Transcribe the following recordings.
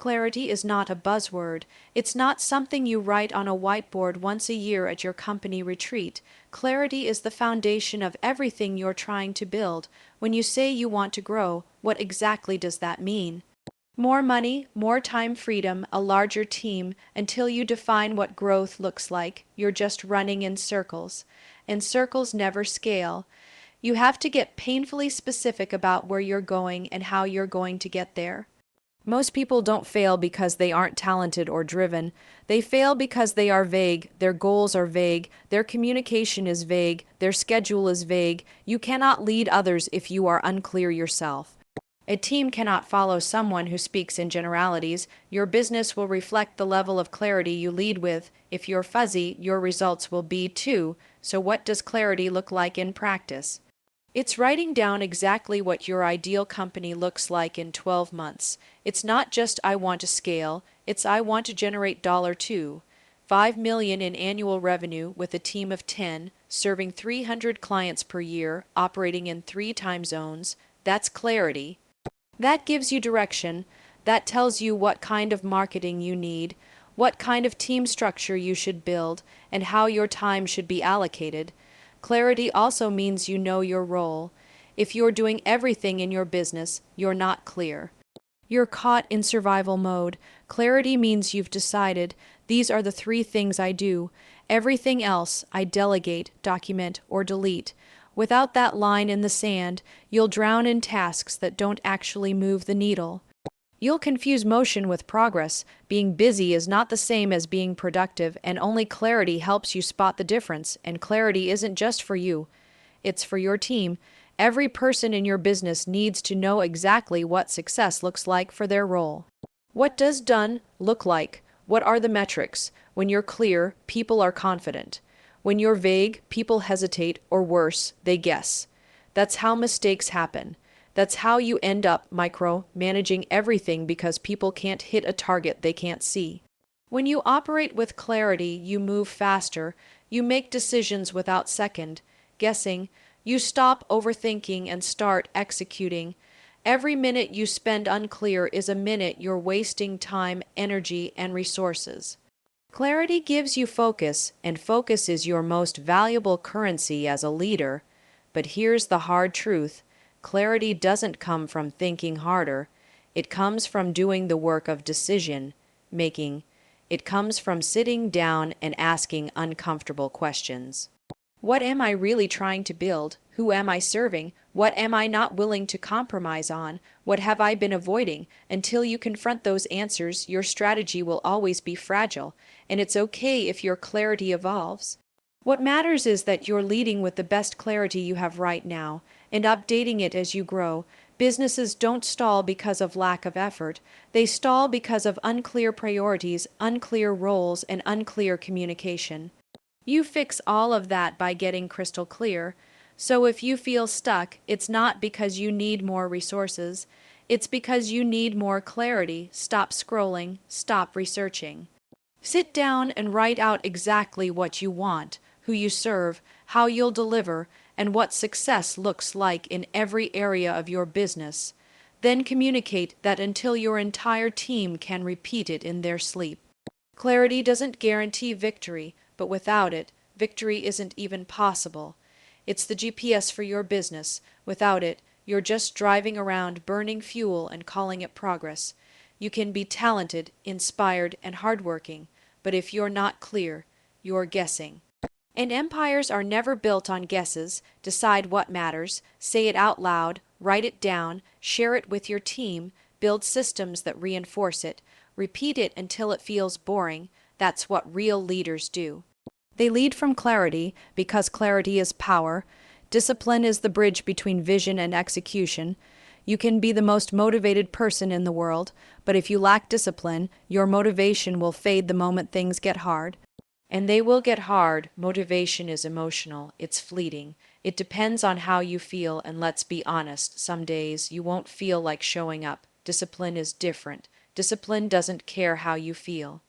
Clarity is not a buzzword. It's not something you write on a whiteboard once a year at your company retreat. Clarity is the foundation of everything you're trying to build. When you say you want to grow, what exactly does that mean? More money, more time freedom, a larger team. Until you define what growth looks like, you're just running in circles. And circles never scale. You have to get painfully specific about where you're going and how you're going to get there. Most people don't fail because they aren't talented or driven. They fail because they are vague, their goals are vague, their communication is vague, their schedule is vague. You cannot lead others if you are unclear yourself. A team cannot follow someone who speaks in generalities. Your business will reflect the level of clarity you lead with. If you're fuzzy, your results will be too. So what does clarity look like in practice? It's writing down exactly what your ideal company looks like in 12 months. It's not just I want to scale, it's I want to generate $2, 5 million in annual revenue with a team of 10, serving 300 clients per year, operating in 3 time zones. That's clarity. That gives you direction. That tells you what kind of marketing you need, what kind of team structure you should build, and how your time should be allocated. Clarity also means you know your role. If you're doing everything in your business, you're not clear. You're caught in survival mode. Clarity means you've decided, these are the 3 things I do. Everything else I delegate, document, or delete. Without that line in the sand, you'll drown in tasks that don't actually move the needle. You'll confuse motion with progress. Being busy is not the same as being productive, and only clarity helps you spot the difference. And clarity isn't just for you, it's for your team. Every person in your business needs to know exactly what success looks like for their role. What does done look like? What are the metrics? When you're clear, people are confident. When you're vague, people hesitate, or worse, they guess. That's how mistakes happen. That's how you end up micro-managing everything because people can't hit a target they can't see. When you operate with clarity, you move faster, you make decisions without second guessing, you stop overthinking and start executing. Every minute you spend unclear is a minute you're wasting time, energy, and resources. Clarity gives you focus, and focus is your most valuable currency as a leader. But here's the hard truth. Clarity doesn't come from thinking harder. It comes from doing the work of decision making. It comes from sitting down and asking uncomfortable questions. What am I really trying to build? Who am I serving? What am I not willing to compromise on? What have I been avoiding? Until you confront those answers, your strategy will always be fragile, and it's okay if your clarity evolves. What matters is that you're leading with the best clarity you have right now, and updating it as you grow. Businesses don't stall because of lack of effort. They stall because of unclear priorities, unclear roles, and unclear communication. You fix all of that by getting crystal clear. So if you feel stuck, it's not because you need more resources. It's because you need more clarity. Stop scrolling. Stop researching. Sit down and write out exactly what you want, who you serve, how you'll deliver, and what success looks like in every area of your business. Then communicate that until your entire team can repeat it in their sleep. Clarity doesn't guarantee victory, but without it, victory isn't even possible. It's the GPS for your business. Without it, you're just driving around burning fuel and calling it progress. You can be talented, inspired, and hardworking, but if you're not clear, you're guessing. And empires are never built on guesses. Decide what matters, say it out loud, write it down, share it with your team, build systems that reinforce it, repeat it until it feels boring. That's what real leaders do. They lead from clarity because clarity is power. Discipline is the bridge between vision and execution. You can be the most motivated person in the world, but if you lack discipline, your motivation will fade the moment things get hard. And they will get hard. Motivation is emotional. It's fleeting. It depends on how you feel, and let's be honest, some days you won't feel like showing up. Discipline is different. Discipline doesn't care how you feel.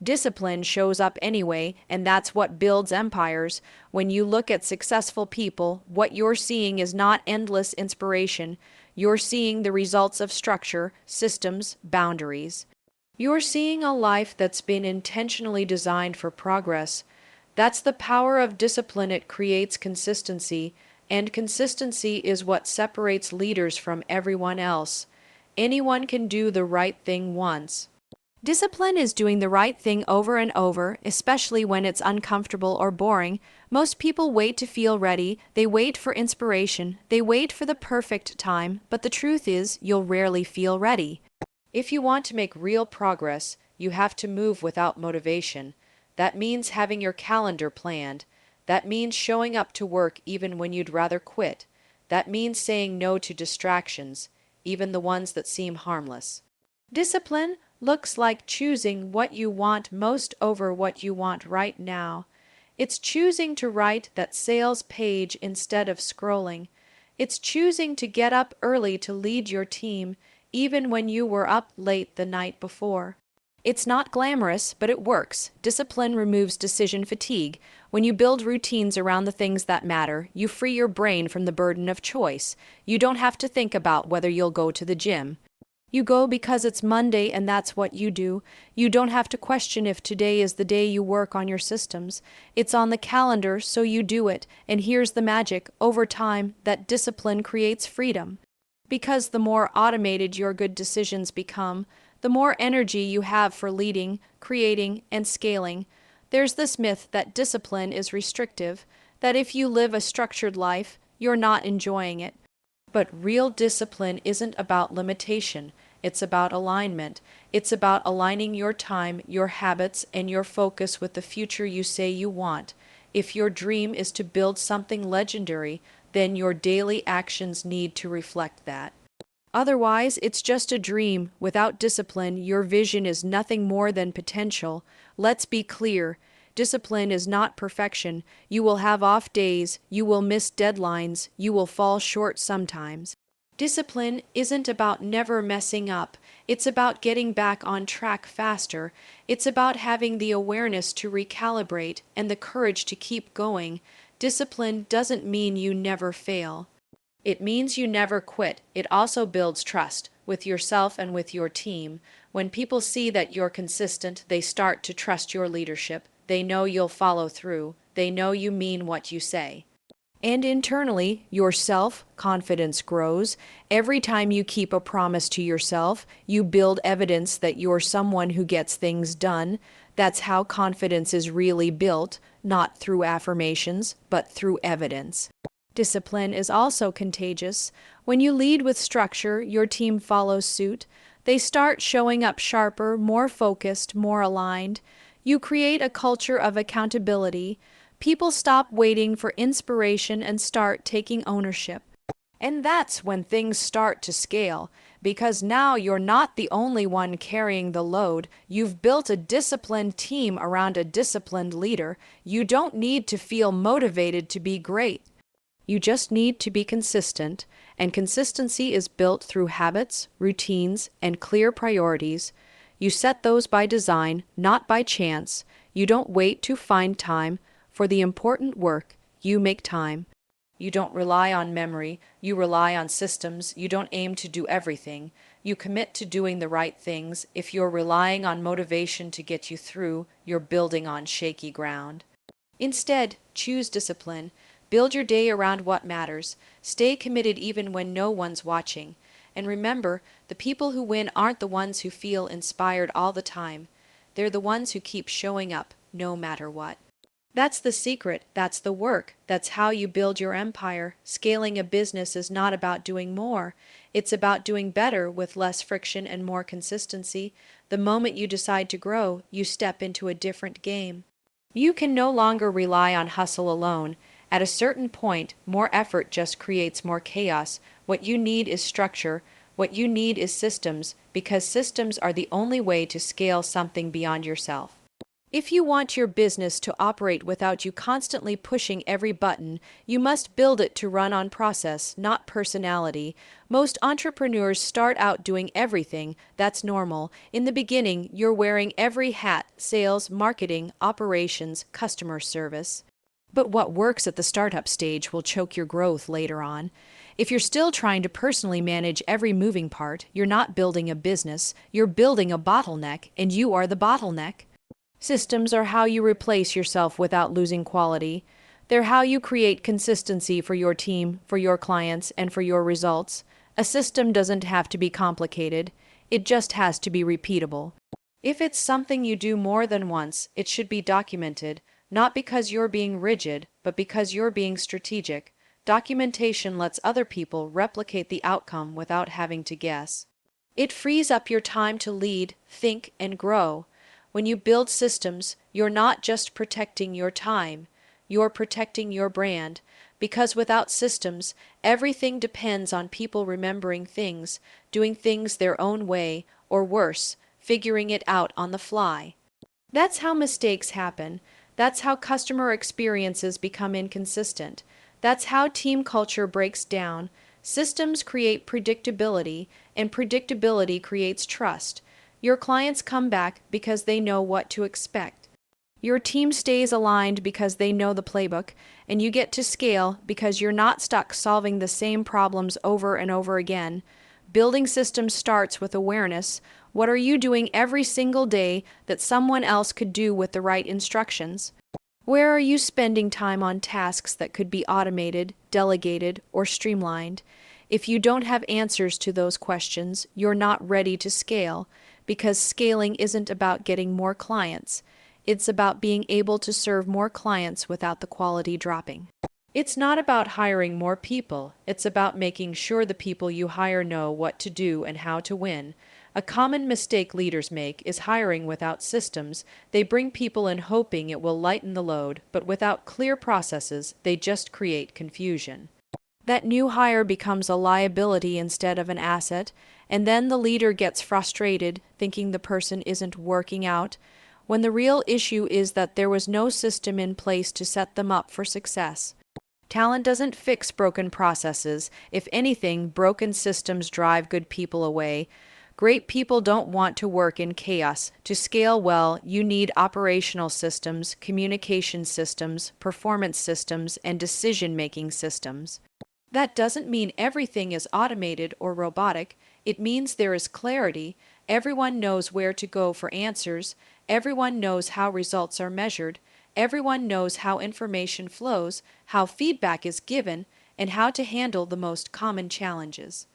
Discipline shows up anyway, and that's what builds empires. When you look at successful people, what you're seeing is not endless inspiration. You're seeing the results of structure, systems, boundaries. You're seeing a life that's been intentionally designed for progress. That's the power of discipline. It creates consistency, and consistency is what separates leaders from everyone else. Anyone can do the right thing once. Discipline is doing the right thing over and over, especially when it's uncomfortable or boring. Most people wait to feel ready, they wait for inspiration, they wait for the perfect time, but the truth is, you'll rarely feel ready. If you want to make real progress, you have to move without motivation. That means having your calendar planned. That means showing up to work even when you'd rather quit. That means saying no to distractions, even the ones that seem harmless. Discipline looks like choosing what you want most over what you want right now. It's choosing to write that sales page instead of scrolling. It's choosing to get up early to lead your team, even when you were up late the night before. It's not glamorous, but it works. Discipline removes decision fatigue. When you build routines around the things that matter, you free your brain from the burden of choice. You don't have to think about whether you'll go to the gym. You go because it's Monday and that's what you do. You don't have to question if today is the day you work on your systems. It's on the calendar, so you do it. And here's the magic. Over time, that discipline creates freedom. Because the more automated your good decisions become, the more energy you have for leading, creating, and scaling. There's this myth that discipline is restrictive, that if you live a structured life, you're not enjoying it. But real discipline isn't about limitation, it's about alignment. It's about aligning your time, your habits, and your focus with the future you say you want. If your dream is to build something legendary, then your daily actions need to reflect that. Otherwise, it's just a dream. Without discipline, your vision is nothing more than potential. Let's be clear. Discipline is not perfection. You will have off days, you will miss deadlines, you will fall short sometimes. Discipline isn't about never messing up. It's about getting back on track faster. It's about having the awareness to recalibrate and the courage to keep going. Discipline doesn't mean you never fail. It means you never quit. It also builds trust with yourself and with your team. When people see that you're consistent, they start to trust your leadership. They know you'll follow through. They know you mean what you say. And internally, your self-confidence grows. Every time you keep a promise to yourself, you build evidence that you're someone who gets things done. That's how confidence is really built, not through affirmations, but through evidence. Discipline is also contagious. When you lead with structure, your team follows suit. They start showing up sharper, more focused, more aligned. You create a culture of accountability. People stop waiting for inspiration and start taking ownership. And that's when things start to scale, because now you're not the only one carrying the load. You've built a disciplined team around a disciplined leader. You don't need to feel motivated to be great. You just need to be consistent, and consistency is built through habits, routines, and clear priorities. You set those by design, not by chance. You don't wait to find time for the important work. You make time. You don't rely on memory. You rely on systems. You don't aim to do everything. You commit to doing the right things. If you're relying on motivation to get you through, you're building on shaky ground. Instead, choose discipline. Build your day around what matters. Stay committed even when no one's watching. And remember, the people who win aren't the ones who feel inspired all the time. They're the ones who keep showing up, no matter what. That's the secret. That's the work. That's how you build your empire. Scaling a business is not about doing more. It's about doing better with less friction and more consistency. The moment you decide to grow, you step into a different game. You can no longer rely on hustle alone. At a certain point, more effort just creates more chaos. What you need is structure. What you need is systems, because systems are the only way to scale something beyond yourself. If you want your business to operate without you constantly pushing every button, you must build it to run on process, not personality. Most entrepreneurs start out doing everything. That's normal. In the beginning, you're wearing every hat: sales, marketing, operations, customer service. But what works at the startup stage will choke your growth later on. If you're still trying to personally manage every moving part, you're not building a business, you're building a bottleneck, and you are the bottleneck. Systems are how you replace yourself without losing quality. They're how you create consistency for your team, for your clients, and for your results. A system doesn't have to be complicated, it just has to be repeatable. If it's something you do more than once, it should be documented, not because you're being rigid, but because you're being strategic. Documentation lets other people replicate the outcome without having to guess. It frees up your time to lead, think, and grow. When you build systems, you're not just protecting your time, you're protecting your brand, because without systems, everything depends on people remembering things, doing things their own way, or worse, figuring it out on the fly. That's how mistakes happen. That's how customer experiences become inconsistent. That's how team culture breaks down. Systems create predictability, and predictability creates trust. Your clients come back because they know what to expect. Your team stays aligned because they know the playbook, and you get to scale because you're not stuck solving the same problems over and over again. Building systems starts with awareness. What are you doing every single day that someone else could do with the right instructions? Where are you spending time on tasks that could be automated, delegated, or streamlined? If you don't have answers to those questions, you're not ready to scale, because scaling isn't about getting more clients. It's about being able to serve more clients without the quality dropping. It's not about hiring more people. It's about making sure the people you hire know what to do and how to win. A common mistake leaders make is hiring without systems. They bring people in hoping it will lighten the load, but without clear processes, they just create confusion. That new hire becomes a liability instead of an asset, and then the leader gets frustrated, thinking the person isn't working out, when the real issue is that there was no system in place to set them up for success. Talent doesn't fix broken processes. If anything, broken systems drive good people away. Great people don't want to work in chaos. To scale well, you need operational systems, communication systems, performance systems, and decision-making systems. That doesn't mean everything is automated or robotic. It means there is clarity. Everyone knows where to go for answers. Everyone knows how results are measured. Everyone knows how information flows, how feedback is given, and how to handle the most common challenges.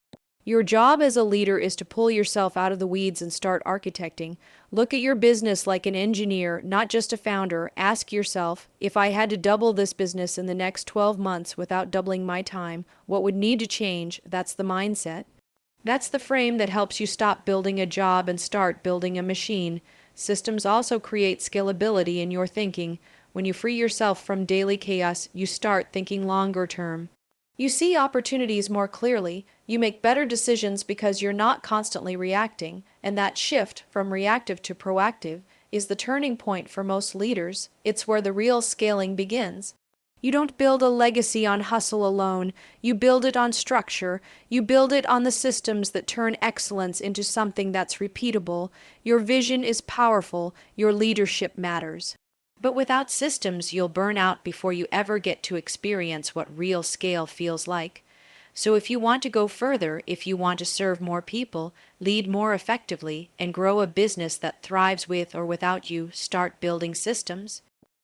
Your job as a leader is to pull yourself out of the weeds and start architecting. Look at your business like an engineer, not just a founder. Ask yourself, if I had to double this business in the next 12 months without doubling my time, what would need to change? That's the mindset. That's the frame that helps you stop building a job and start building a machine. Systems also create scalability in your thinking. When you free yourself from daily chaos, you start thinking longer term. You see opportunities more clearly. You make better decisions because you're not constantly reacting, and that shift from reactive to proactive is the turning point for most leaders. It's where the real scaling begins. You don't build a legacy on hustle alone. You build it on structure. You build it on the systems that turn excellence into something that's repeatable. Your vision is powerful. Your leadership matters. But without systems, you'll burn out before you ever get to experience what real scale feels like. So if you want to go further, if you want to serve more people, lead more effectively, and grow a business that thrives with or without you, start building systems.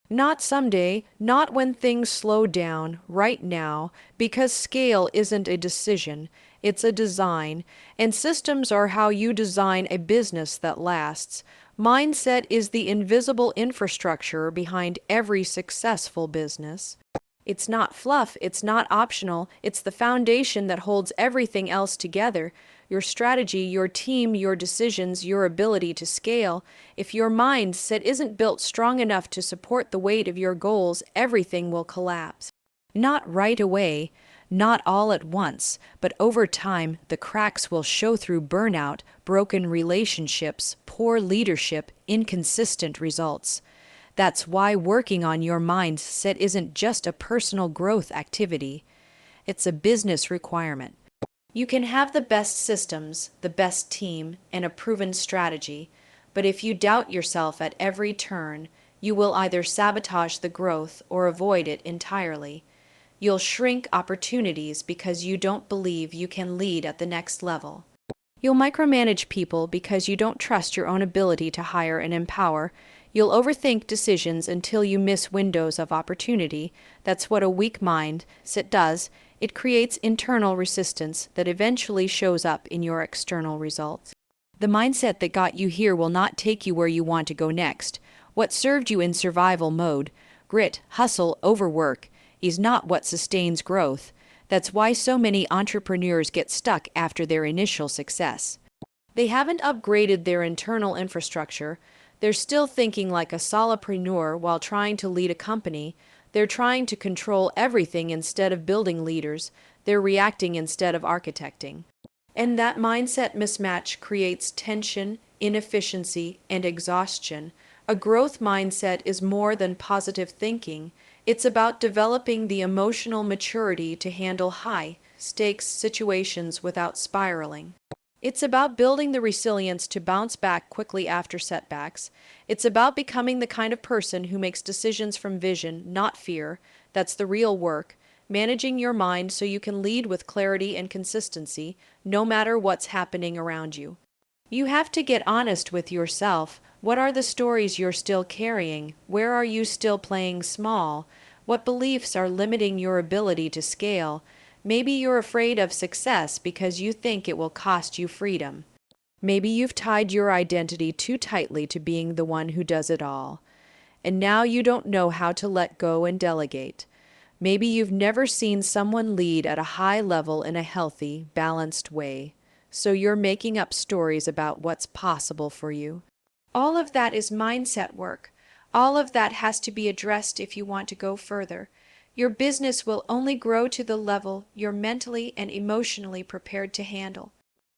Not someday, not when things slow down, right now, because scale isn't a decision, it's a design, and systems are how you design a business that lasts. Mindset is the invisible infrastructure behind every successful business. It's not fluff, it's not optional, it's the foundation that holds everything else together. Your strategy, your team, your decisions, your ability to scale. If your mindset isn't built strong enough to support the weight of your goals, everything will collapse. Not right away, not all at once, but over time, the cracks will show through burnout, broken relationships, poor leadership, inconsistent results. That's why working on your mindset isn't just a personal growth activity. It's a business requirement. You can have the best systems, the best team, and a proven strategy, but if you doubt yourself at every turn, you will either sabotage the growth or avoid it entirely. You'll shrink opportunities because you don't believe you can lead at the next level. You'll micromanage people because you don't trust your own ability to hire and empower. You'll overthink decisions until you miss windows of opportunity. That's what a weak mindset does. It creates internal resistance that eventually shows up in your external results. The mindset that got you here will not take you where you want to go next. What served you in survival mode, grit, hustle, overwork, is not what sustains growth. That's why so many entrepreneurs get stuck after their initial success. They haven't upgraded their internal infrastructure. They're still thinking like a solopreneur while trying to lead a company. They're trying to control everything instead of building leaders. They're reacting instead of architecting. And that mindset mismatch creates tension, inefficiency, and exhaustion. A growth mindset is more than positive thinking. It's about developing the emotional maturity to handle high-stakes situations without spiraling. It's about building the resilience to bounce back quickly after setbacks. It's about becoming the kind of person who makes decisions from vision, not fear. That's the real work. Managing your mind so you can lead with clarity and consistency, no matter what's happening around you. You have to get honest with yourself. What are the stories you're still carrying? Where are you still playing small? What beliefs are limiting your ability to scale? Maybe you're afraid of success because you think it will cost you freedom. Maybe you've tied your identity too tightly to being the one who does it all. And now you don't know how to let go and delegate. Maybe you've never seen someone lead at a high level in a healthy, balanced way. So you're making up stories about what's possible for you. All of that is mindset work. All of that has to be addressed if you want to go further. Your business will only grow to the level you're mentally and emotionally prepared to handle.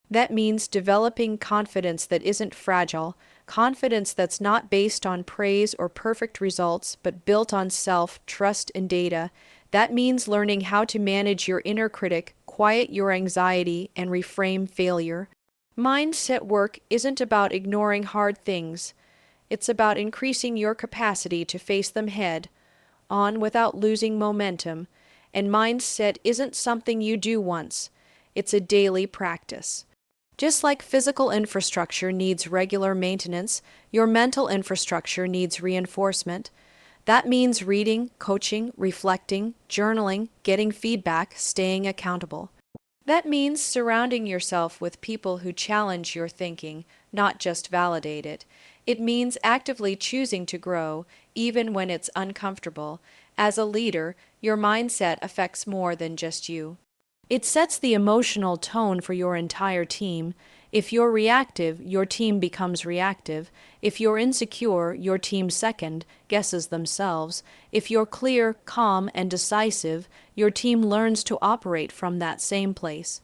That means developing confidence that isn't fragile, confidence that's not based on praise or perfect results, but built on self-trust and data. That means learning how to manage your inner critic, quiet your anxiety, and reframe failure. Mindset work isn't about ignoring hard things. It's about increasing your capacity to face them head on without losing momentum. And mindset isn't something you do once. It's a daily practice. Just like physical infrastructure needs regular maintenance, your mental infrastructure needs reinforcement. That means reading, coaching, reflecting, journaling, getting feedback, staying accountable. That means surrounding yourself with people who challenge your thinking, not just validate it. It means actively choosing to grow, even when it's uncomfortable. As a leader, your mindset affects more than just you. It sets the emotional tone for your entire team. If you're reactive, your team becomes reactive. If you're insecure, your team second guesses themselves. If you're clear, calm, and decisive, your team learns to operate from that same place.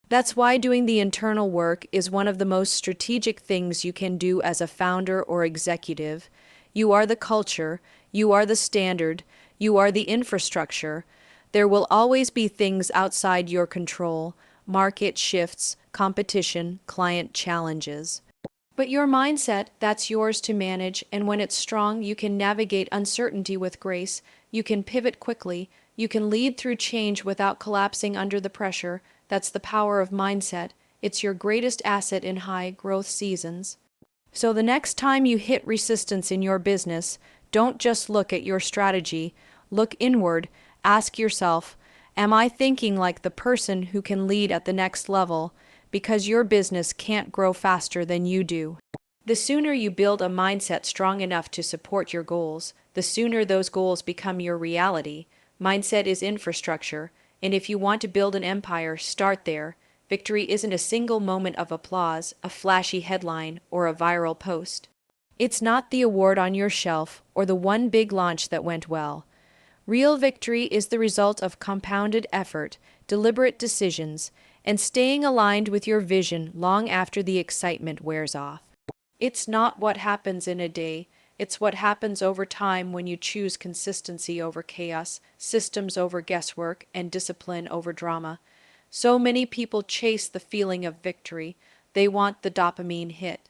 That's why doing the internal work is one of the most strategic things you can do as a founder or executive. You are the culture, you are the standard, you are the infrastructure. There will always be things outside your control, market shifts, competition, client challenges. But your mindset, that's yours to manage, and when it's strong, you can navigate uncertainty with grace, you can pivot quickly, you can lead through change without collapsing under the pressure. That's the power of mindset. It's your greatest asset in high growth seasons. So the next time you hit resistance in your business, don't just look at your strategy, look inward. Ask yourself, am I thinking like the person who can lead at the next level? Because your business can't grow faster than you do. The sooner you build a mindset strong enough to support your goals, the sooner those goals become your reality. Mindset is infrastructure, and if you want to build an empire, start there. Victory isn't a single moment of applause, a flashy headline, or a viral post. It's not the award on your shelf or the one big launch that went well. Real victory is the result of compounded effort, deliberate decisions, and staying aligned with your vision long after the excitement wears off. It's not what happens in a day, it's what happens over time when you choose consistency over chaos, systems over guesswork, and discipline over drama. So many people chase the feeling of victory. They want the dopamine hit,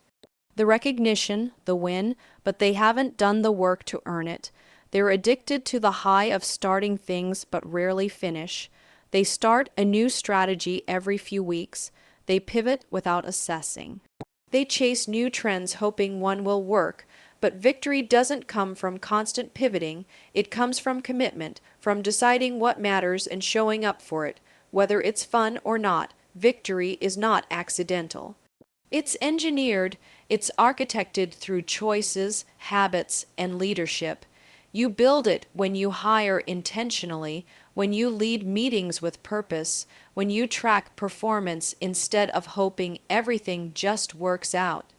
the recognition, the win, but they haven't done the work to earn it. They're addicted to the high of starting things but rarely finish. They start a new strategy every few weeks. They pivot without assessing. They chase new trends hoping one will work, but victory doesn't come from constant pivoting. It comes from commitment, from deciding what matters and showing up for it. Whether it's fun or not, victory is not accidental. It's engineered, it's architected through choices, habits, and leadership. You build it when you hire intentionally, when you lead meetings with purpose, when you track performance instead of hoping everything just works out.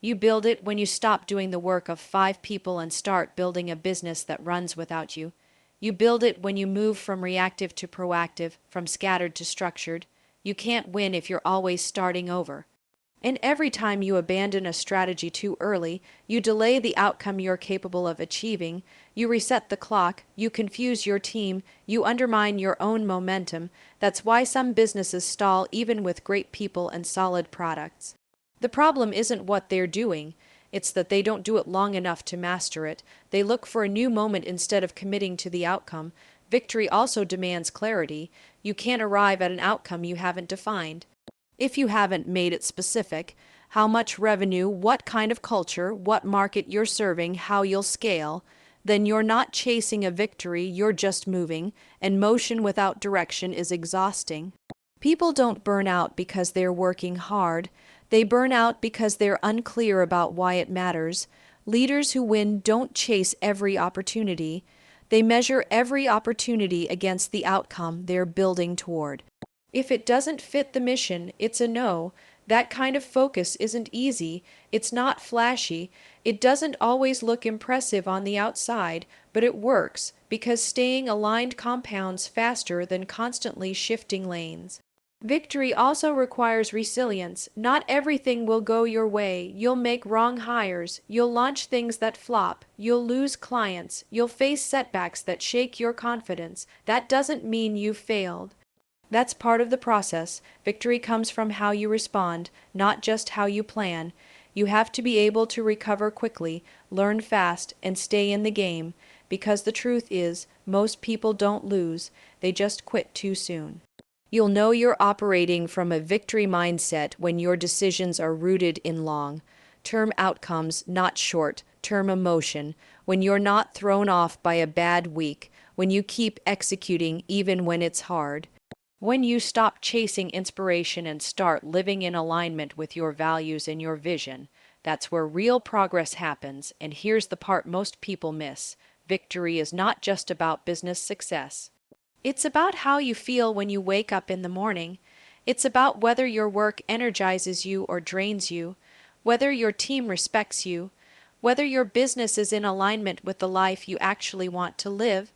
You build it when you stop doing the work of 5 people and start building a business that runs without you. You build it when you move from reactive to proactive, from scattered to structured. You can't win if you're always starting over. And every time you abandon a strategy too early, you delay the outcome you're capable of achieving, you reset the clock, you confuse your team, you undermine your own momentum. That's why some businesses stall even with great people and solid products. The problem isn't what they're doing, it's that they don't do it long enough to master it. They look for a new moment instead of committing to the outcome. Victory also demands clarity. You can't arrive at an outcome you haven't defined. If you haven't made it specific, how much revenue, what kind of culture, what market you're serving, how you'll scale, then you're not chasing a victory, you're just moving, and motion without direction is exhausting. People don't burn out because they're working hard. They burn out because they're unclear about why it matters. Leaders who win don't chase every opportunity. They measure every opportunity against the outcome they're building toward. If it doesn't fit the mission, it's a no. That kind of focus isn't easy, it's not flashy, it doesn't always look impressive on the outside, but it works because staying aligned compounds faster than constantly shifting lanes. Victory also requires resilience. Not everything will go your way. You'll make wrong hires, you'll launch things that flop, you'll lose clients, you'll face setbacks that shake your confidence. That doesn't mean you've failed. That's part of the process. Victory comes from how you respond, not just how you plan. You have to be able to recover quickly, learn fast, and stay in the game, because the truth is, most people don't lose, they just quit too soon. You'll know you're operating from a victory mindset when your decisions are rooted in long-term outcomes, not short-term emotion, when you're not thrown off by a bad week, when you keep executing even when it's hard. When you stop chasing inspiration and start living in alignment with your values and your vision, that's where real progress happens. And here's the part most people miss. Victory is not just about business success. It's about how you feel when you wake up in the morning. It's about whether your work energizes you or drains you, whether your team respects you, whether your business is in alignment with the life you actually want to live.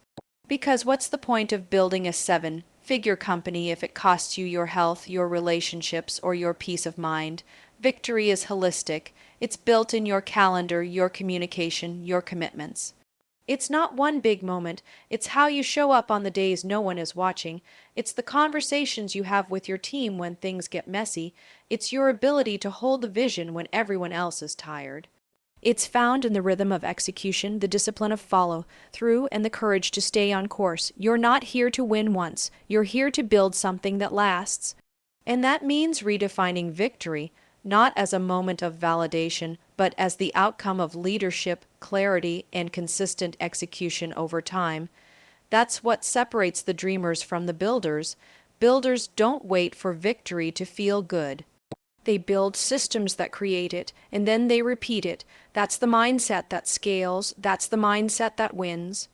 Because what's the point of building a 7-figure company if it costs you your health, your relationships, or your peace of mind? Victory is holistic. It's built in your calendar, your communication, your commitments. It's not one big moment. It's how you show up on the days no one is watching. It's the conversations you have with your team when things get messy. It's your ability to hold the vision when everyone else is tired. It's found in the rhythm of execution, the discipline of follow-through, and the courage to stay on course. You're not here to win once. You're here to build something that lasts. And that means redefining victory, not as a moment of validation, but as the outcome of leadership, clarity, and consistent execution over time. That's what separates the dreamers from the builders. Builders don't wait for victory to feel good. They build systems that create it, and then they repeat it. That's the mindset that scales. That's the mindset that wins.